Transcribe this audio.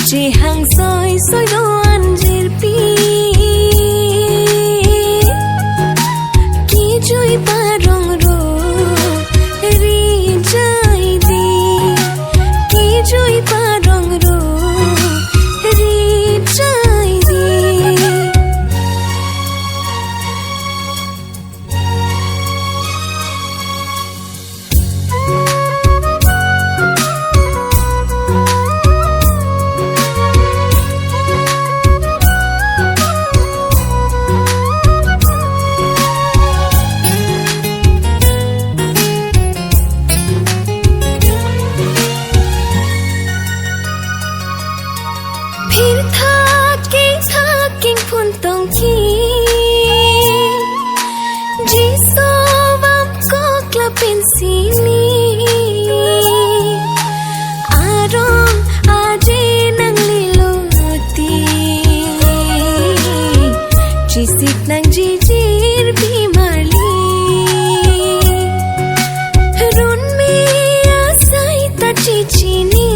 chỉ hàng xôi đồ ăn dệt pi ki chui pa rong ro ri jai di ki chui pa rong ro ri jai di फिर thaking phun tong ki jiso vam ko klapin sini arong aje nang liloti jisik nang jijir bimali run me asai ta chichini